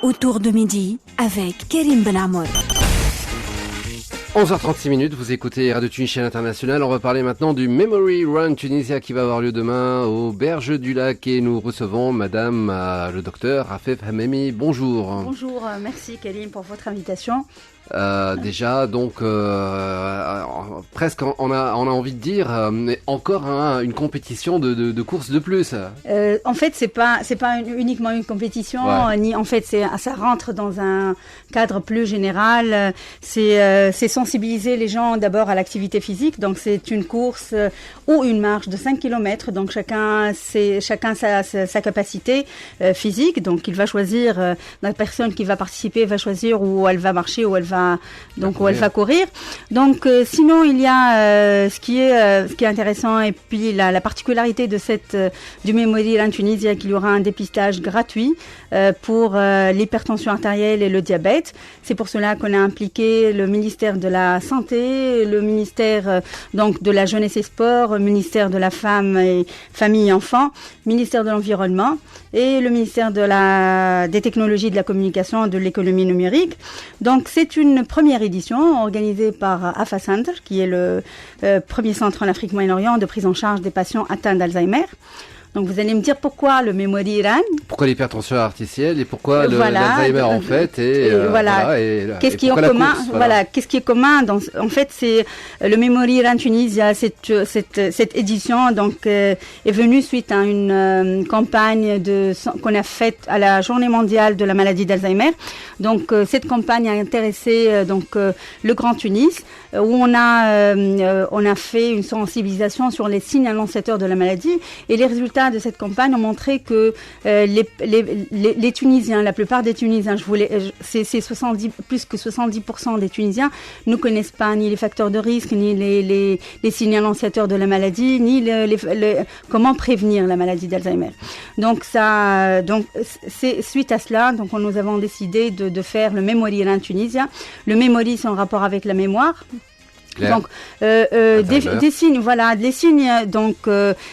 Autour de midi avec Karim Benamour. 11h36, vous écoutez Radio Tunisienne International. On va parler maintenant du Memory Run Tunisia qui va avoir lieu demain aux Berges du Lac et nous recevons madame le docteur Afef Hamemi. Bonjour. Bonjour, merci Karim pour votre invitation. Déjà, donc, presque, on a envie de dire, encore une compétition de course de plus. En fait, c'est pas uniquement une compétition, ni en fait, ça rentre dans un cadre plus général. C'est sensibiliser les gens d'abord à l'activité physique. Donc, c'est une course ou une marche de 5 km. Donc, chacun sa capacité physique. Donc, il va choisir, la personne qui va participer va choisir où elle va marcher, où elle va courir. Donc sinon il y a ce qui est intéressant et puis la particularité de du Memory Run Tunisia, qu'il y aura un dépistage gratuit pour l'hypertension artérielle et le diabète. C'est pour cela qu'on a impliqué le ministère de la Santé, le ministère donc de la Jeunesse et Sport, le ministère de la Femme et Famille et Enfants, ministère de l'Environnement et le ministère des Technologies de la Communication et de l'Économie numérique. Donc c'est une première édition organisée par AFA Center, qui est le premier centre en Afrique Moyen-Orient de prise en charge des patients atteints d'Alzheimer. Donc vous allez me dire pourquoi le Memory Run. Pourquoi l'hypertension artificielle et pourquoi l'Alzheimer en fait qu'est-ce qui est commun qu'est-ce qui est commun en fait c'est le Memory Run Tunisia. Cette édition donc est venue suite à une campagne qu'on a faite à la Journée mondiale de la maladie d'Alzheimer. Donc cette campagne a intéressé le Grand Tunis où on a fait une sensibilisation sur les signes annonciateurs de la maladie et les résultats de cette campagne ont montré que les Tunisiens, la plupart des Tunisiens, plus que 70% des Tunisiens ne connaissent pas ni les facteurs de risque, ni les signes annonciateurs de la maladie, ni comment prévenir la maladie d'Alzheimer. Donc c'est suite à cela, donc nous avons décidé de faire le Memory Run Tunisia. Le Memory, c'est en rapport avec la mémoire. Claire. Donc des signes, les signes,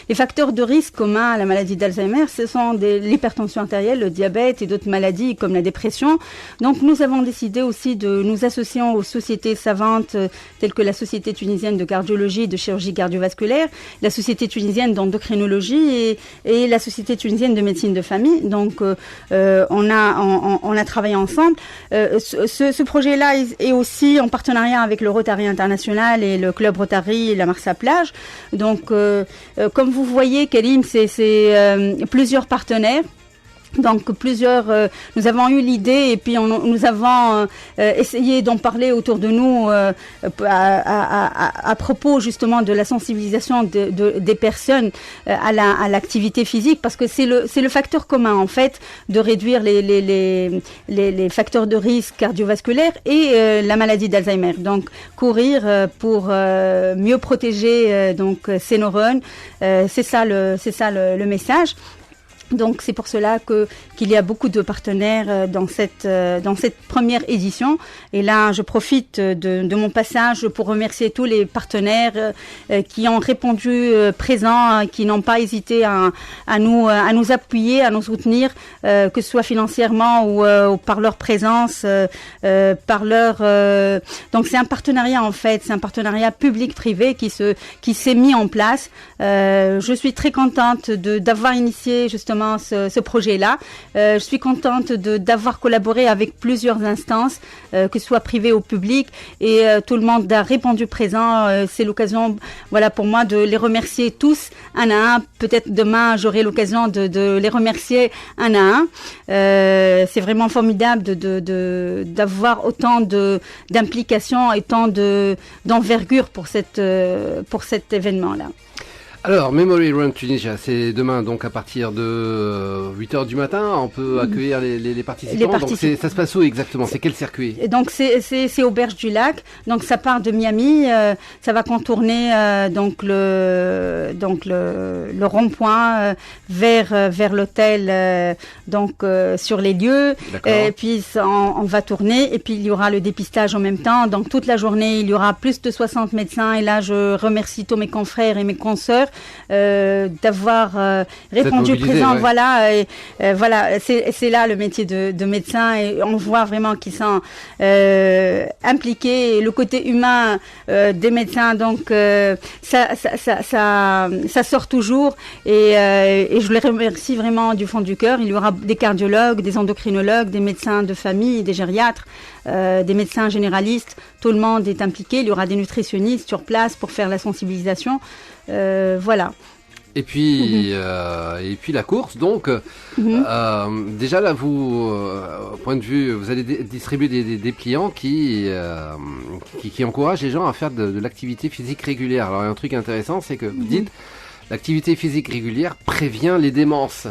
les facteurs de risque communs à la maladie d'Alzheimer, ce sont l'hypertension artérielle, le diabète et d'autres maladies comme la dépression. Donc nous avons décidé aussi de nous associer aux sociétés savantes telles que la Société tunisienne de cardiologie et de chirurgie cardiovasculaire, la Société tunisienne d'endocrinologie et la Société tunisienne de médecine de famille. Donc on a travaillé ensemble. Ce projet-là est aussi en partenariat avec le Rotary International et le club Rotary et la Marsa-Plage. Donc, comme vous voyez, Karim, c'est plusieurs partenaires. Donc nous avons eu l'idée et puis nous avons essayé d'en parler autour de nous à propos justement de la sensibilisation des personnes à l'activité physique, parce que c'est le facteur commun en fait de réduire les facteurs de risque cardiovasculaire et la maladie d'Alzheimer. Donc courir pour mieux protéger ces neurones, c'est ça le message. Donc c'est pour cela qu'il y a beaucoup de partenaires dans cette première édition. Et là, je profite de mon passage pour remercier tous les partenaires qui ont répondu présents, qui n'ont pas hésité à nous appuyer, à nous soutenir, que ce soit financièrement ou par leur présence, donc c'est un partenariat en fait, c'est un partenariat public-privé qui s'est mis en place. Je suis très contente d'avoir initié justement ce projet-là. Je suis contente d'avoir collaboré avec plusieurs instances, que ce soit privé ou public, et tout le monde a répondu présent. C'est l'occasion, pour moi, de les remercier tous un à un. Peut-être demain, j'aurai l'occasion de les remercier un à un. C'est vraiment formidable d'avoir autant d'implication et tant d'envergure pour cet événement-là. Alors, Memory Run Tunisia, c'est demain, donc à partir de 8h du matin, on peut accueillir les participants. Donc ça se passe où exactement? C'est quel circuit? Donc c'est aux Berges du Lac. Donc ça part de Miami, ça va contourner le rond-point vers l'hôtel, sur les lieux. Et puis on va tourner et puis il y aura le dépistage en même temps. Donc toute la journée, il y aura plus de 60 médecins et là je remercie tous mes confrères et mes consoeurs d'avoir répondu présent. Ouais. Voilà, voilà, c'est là le métier de médecin et on voit vraiment qu'ils sont impliqués. Et le côté humain des médecins, donc ça sort toujours et je les remercie vraiment du fond du cœur. Il y aura des cardiologues, des endocrinologues, des médecins de famille, des gériatres, des médecins généralistes. Tout le monde est impliqué. Il y aura des nutritionnistes sur place pour faire la sensibilisation. Voilà. Et puis la course, donc déjà là vous, au point de vue, vous allez distribuer des dépliants qui encouragent les gens à faire de l'activité physique régulière. Alors il y a un truc intéressant, c'est que vous dites l'activité physique régulière prévient les démences.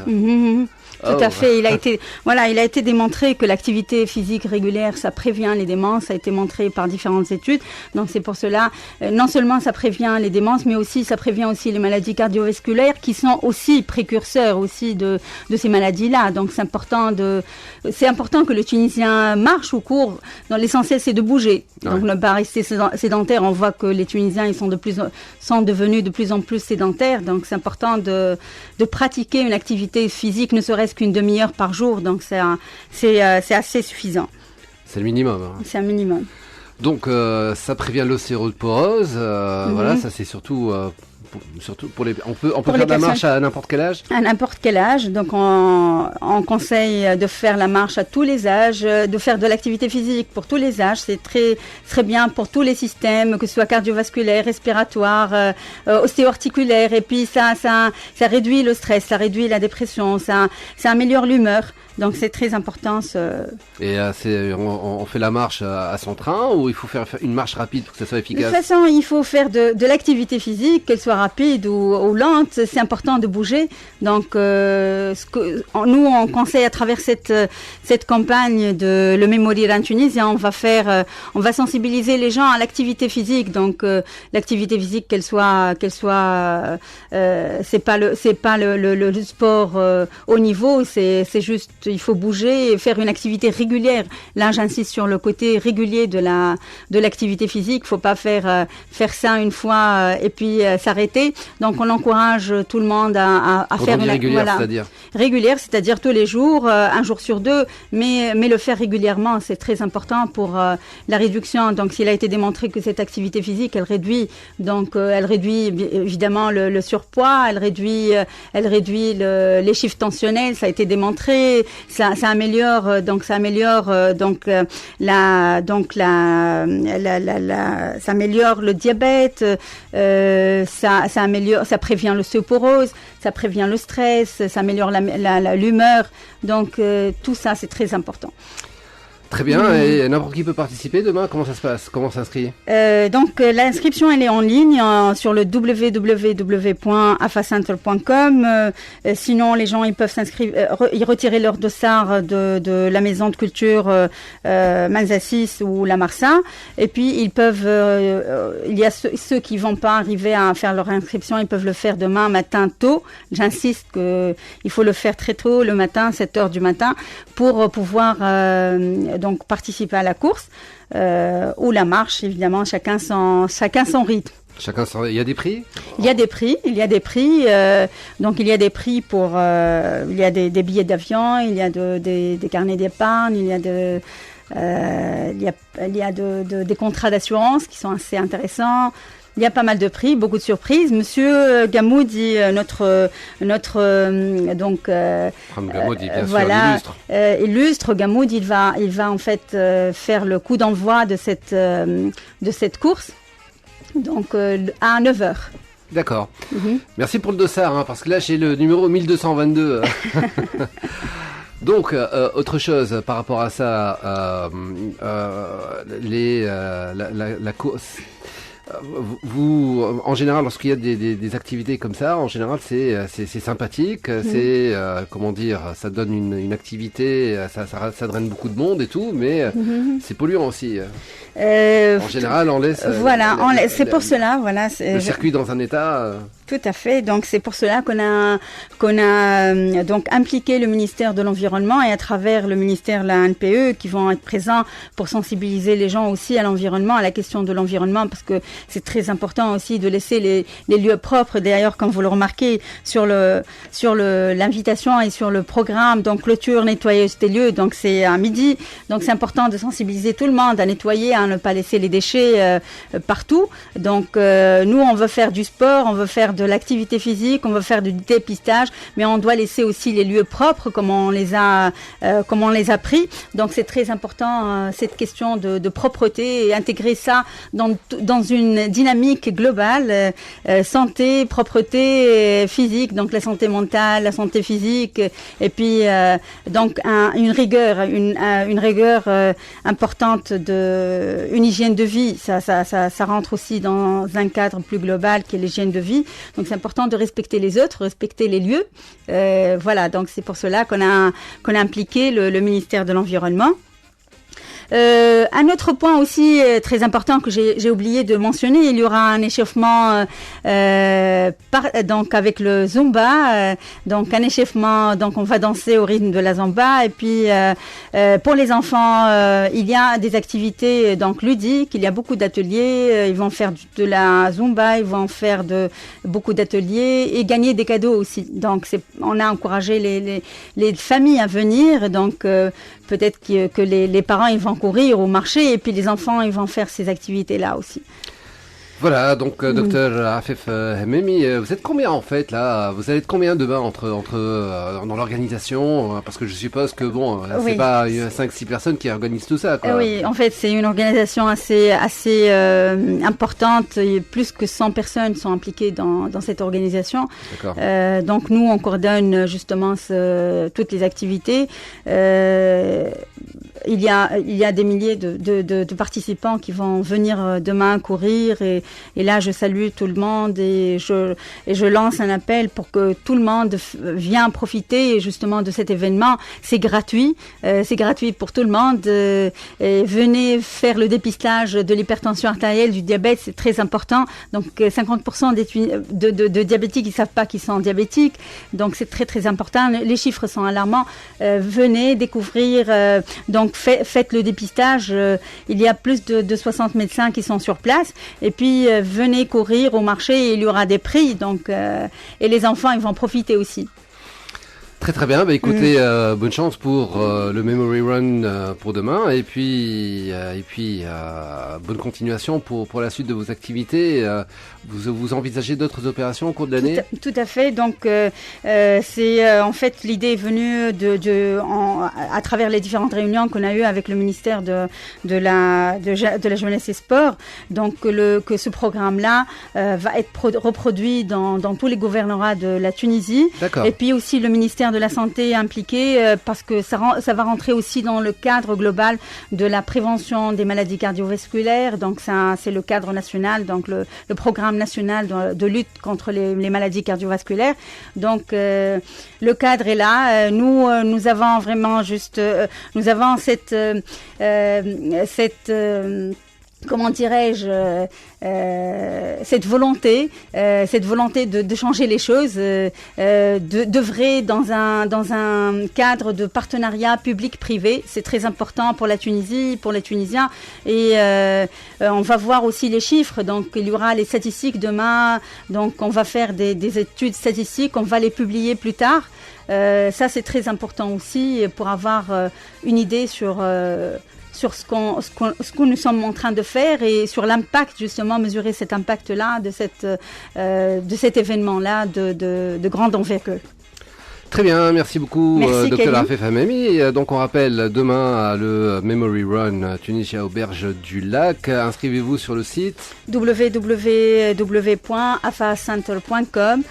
Tout à fait. Il a été démontré que l'activité physique régulière, ça prévient les démences. Ça a été montré par différentes études. Donc c'est pour cela, non seulement ça prévient les démences, mais aussi ça prévient aussi les maladies cardiovasculaires qui sont aussi précurseurs aussi de ces maladies-là. Donc c'est important que le Tunisien marche ou court. L'essentiel c'est de bouger. Ouais. Donc ne pas rester sédentaire. On voit que les Tunisiens ils sont devenus de plus en plus sédentaires. Donc c'est important de pratiquer une activité physique, ne serait-ce qu'une demi-heure par jour, donc c'est assez suffisant. C'est le minimum. Hein. C'est un minimum. Donc ça prévient l'ostéoporose, voilà, ça c'est surtout pour les. On peut faire de la marche à n'importe quel âge. À n'importe quel âge, donc on conseille de faire la marche à tous les âges, de faire de l'activité physique pour tous les âges. C'est très bien pour tous les systèmes, que ce soit cardiovasculaire, respiratoire, ostéo-articulaire, et puis ça réduit le stress, ça réduit la dépression, ça améliore l'humeur. Donc c'est très important. Et on fait la marche à son train ou il faut faire une marche rapide pour que ça soit efficace? De toute façon, il faut faire de l'activité physique, qu'elle soit rapide ou lente. C'est important de bouger. Donc nous, on conseille à travers cette campagne de le Memory Run Tunisien, on va sensibiliser les gens à l'activité physique. Donc l'activité physique, qu'elle soit c'est pas le sport haut niveau, c'est juste il faut bouger et faire une activité régulière. Là, j'insiste sur le côté régulier de l'activité physique. Faut pas faire ça une fois et puis s'arrêter. Donc, on encourage tout le monde à faire une régulière, c'est-à-dire régulière, c'est-à-dire tous les jours, un jour sur deux, mais le faire régulièrement, c'est très important pour la réduction. Donc, s'il a été démontré que cette activité physique, elle réduit évidemment le surpoids, elle réduit les chiffres tensionnels, ça a été démontré. Ça améliore ça améliore le diabète, ça prévient l'ostéoporose, ça prévient le stress, ça améliore l'humeur. Donc tout ça c'est très important. Très bien, et n'importe qui peut participer demain, comment ça se passe? Comment s'inscrire? Donc l'inscription elle est en ligne sur le www.afacenter.com. Sinon les gens ils peuvent s'inscrire, ils retirer leur dossard de la maison de culture Malsassis ou la Marsa, et puis ils peuvent il y a ceux qui vont pas arriver à faire leur inscription, ils peuvent le faire demain matin tôt. J'insiste que il faut le faire très tôt le matin, 7h du matin, pour pouvoir donc participer à la course ou la marche, évidemment, chacun son rythme. Il y a des prix? Il y a des prix. Donc il y a des prix pour il y a des billets d'avion, il y a des carnets d'épargne, il y a des contrats d'assurance qui sont assez intéressants. Il y a pas mal de prix, beaucoup de surprises. Monsieur Gamoudi, notre donc Gamoudi, bien voilà, sûr, illustre Gamoudi, il va en fait faire le coup d'envoi de cette course, donc à 9h. D'accord. Merci pour le dossard, parce que là j'ai le numéro 1222. Donc, autre chose par rapport à ça, la course. Vous, en général, lorsqu'il y a des activités comme ça, en général, c'est sympathique, c'est comment dire, ça donne une activité, ça draine beaucoup de monde et tout, mais c'est polluant aussi. En général, on laisse. Voilà, c'est pour cela, voilà. Le circuit dans un état. Tout à fait. Donc c'est pour cela qu'on a donc impliqué le ministère de l'Environnement et à travers le ministère de la NPE qui vont être présents pour sensibiliser les gens aussi à l'environnement, à la question de l'environnement, parce que c'est très important aussi de laisser les lieux propres. D'ailleurs, comme vous le remarquez sur l'invitation et sur le programme, donc clôture, nettoyage des lieux. Donc c'est à midi. Donc c'est important de sensibiliser tout le monde à nettoyer, à ne pas laisser les déchets partout. Donc nous on veut faire du sport, on veut faire de l'activité physique, on veut faire du dépistage, mais on doit laisser aussi les lieux propres comme on les a pris. Donc c'est très important cette question de propreté et intégrer ça dans une dynamique globale, santé, propreté physique, donc la santé mentale, la santé physique, et puis donc une rigueur importante une hygiène de vie. Ça rentre aussi dans un cadre plus global qui est l'hygiène de vie. Donc c'est important de respecter les autres, respecter les lieux. Voilà, donc c'est pour cela qu'on a impliqué le ministère de l'Environnement. Un autre point aussi très important que j'ai oublié de mentionner, il y aura un échauffement donc avec le Zumba, donc un échauffement, donc on va danser au rythme de la Zumba, et puis pour les enfants il y a des activités donc ludiques, il y a beaucoup d'ateliers, ils vont faire de la Zumba, ils vont faire beaucoup d'ateliers et gagner des cadeaux aussi. Donc on a encouragé les familles à venir, donc peut-être que les parents ils vont courir au marché et puis les enfants ils vont faire ces activités-là aussi. Voilà, donc docteur Afef Hememi, vous êtes combien en fait là? Vous allez être combien demain dans l'organisation? Parce que je suppose que bon, c'est pas 5-6 personnes qui organisent tout ça, quoi. Oui, en fait c'est une organisation assez importante, plus que 100 personnes sont impliquées dans cette organisation. D'accord. Donc nous on coordonne justement toutes les activités. Il y a des milliers de participants qui vont venir demain courir et là je salue tout le monde et je lance un appel pour que tout le monde vienne profiter justement de cet événement. C'est gratuit pour tout le monde. Et venez faire le dépistage de l'hypertension artérielle, du diabète, c'est très important. Donc 50% de diabétiques ils savent pas qu'ils sont diabétiques, donc c'est très très important. Les chiffres sont alarmants. Venez découvrir. Donc faites le dépistage. Il y a plus de 60 médecins qui sont sur place. Et puis venez courir au marché, il y aura des prix. Donc et les enfants ils vont profiter aussi. Très très bien, écoutez, bonne chance pour le Memory Run pour demain et puis bonne continuation pour la suite de vos activités. Vous envisagez d'autres opérations au cours de l'année? Tout à fait, donc c'est en fait l'idée est venue à travers les différentes réunions qu'on a eues avec le ministère de la jeunesse et sport, donc que ce programme-là va être reproduit dans tous les gouvernorats de la Tunisie. D'accord. Et puis aussi le ministère de la Santé impliqué parce que ça va rentrer aussi dans le cadre global de la prévention des maladies cardiovasculaires. Donc ça, c'est le cadre national, donc le programme national de lutte contre les maladies cardiovasculaires. Donc le cadre est là. Nous avons vraiment nous avons cette comment dirais-je, cette volonté de changer les choses, d'œuvrer dans un cadre de partenariat public-privé. C'est très important pour la Tunisie, pour les Tunisiens. Et on va voir aussi les chiffres. Donc il y aura les statistiques demain. Donc on va faire des études statistiques. On va les publier plus tard. Ça c'est très important aussi pour avoir une idée sur ce que nous sommes en train de faire et sur l'impact, justement, mesurer cet impact-là de cet événement-là de grande envergure. Très bien, merci beaucoup Dr Afef Hememi. Donc on rappelle demain le Memory Run Tunisia aux berges du lac. Inscrivez-vous sur le site www.afacenter.com.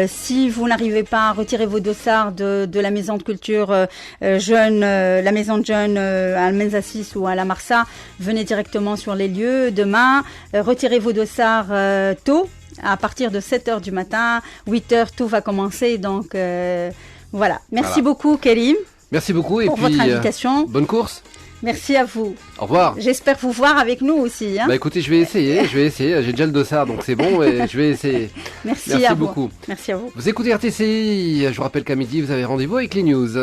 Si vous n'arrivez pas, retirez vos dossards de la maison de culture jeune, la maison de jeunes à Almenza 6 ou à la Marsa, venez directement sur les lieux demain. Retirez vos dossards tôt. À partir de 7h du matin, 8h, tout va commencer. Donc, voilà. Merci beaucoup, Karim. Merci beaucoup. Pour votre invitation. Bonne course. Merci à vous. Au revoir. J'espère vous voir avec nous aussi. Hein. Bah écoutez, je vais essayer. J'ai déjà le dossard, donc c'est bon, et je vais essayer. Merci Merci à beaucoup. vous. Merci à vous. Vous écoutez RTCI. Je vous rappelle qu'à midi, vous avez rendez-vous avec les news.